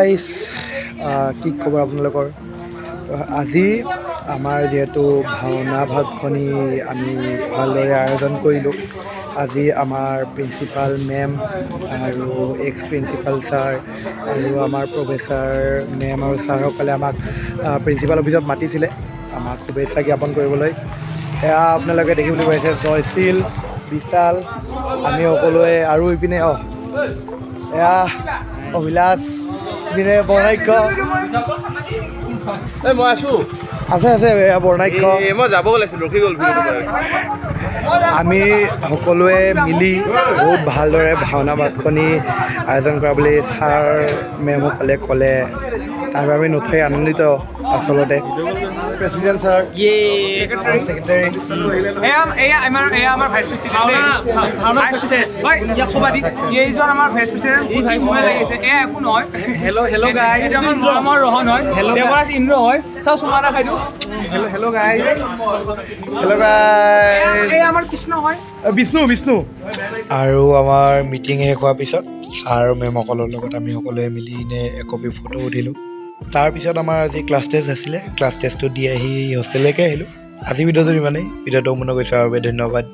Guys কি খবৰ আপোনালোকৰ আজি আমাৰ যিহেতু ভাওনা ভাগখনি আমি ভালদৰে আয়োজন কৰিলোঁ আজি আমাৰ প্ৰিন্সিপাল মেম আৰু এক্স প্ৰিন্সিপাল ছাৰ আৰু আমাৰ প্ৰফেচাৰ মেম আৰু ছাৰসকলে আমাক প্ৰিন্সিপাল অফিচত মাতিছিলে আমাক শুভেচ্ছা জ্ঞাপন কৰিবলৈ এয়া আপোনালোকে দেখিবলৈ পাইছে জয়শীল বিশাল আমি সকলোৱে আৰু ইপিনে এয়া অভিলাষ ইপিনে বৰ্ণাঢ্য মই আছোঁ আছে আছে এয়া বৰ্ণাঢ্য মই যাব ওলাইছিলোঁ ৰখি গ'ল আমি সকলোৱে মিলি বহুত ভালদৰে ভাওনা ভাগখনি আয়োজন কৰা বুলি ছাৰ মেমসকলে ক'লে তাৰ বাবে আমি নথৈ আনন্দিত আচলতে প্ৰেচিডেণ্ট ছাৰ ছেক্ৰেটাৰী আমাৰ ভাইচ প্ৰেচিডেণ্ট আমাৰ ভাইচ প্ৰেচিডেণ্ট লাগিছে এয়া একো নহয় হেল্ল' গাইজ আমাৰ ৰহন হয় দেৱৰাজ ইন্দ্ৰ হয় চাওঁ চুমাৰা খাই দিওঁ হেল্ল' গাইজ এয়া আমাৰ কৃষ্ণ হয় বিষ্ণু আৰু আমাৰ মিটিং শেষ হোৱাৰ পিছত ছাৰ মেমসকলৰ লগত আমি সকলোৱে মিলি একপি ফটো উঠিলোঁ তাৰপিছত আমাৰ আজি ক্লাছ টেষ্ট আছিলে ক্লাছ টেষ্টটো দি আহি হোষ্টেললৈকে আহিলোঁ আজি ভিডিঅ'টো ইমানেই ভিডিঅ'টো মনত গৈছে বাবে ধন্যবাদ।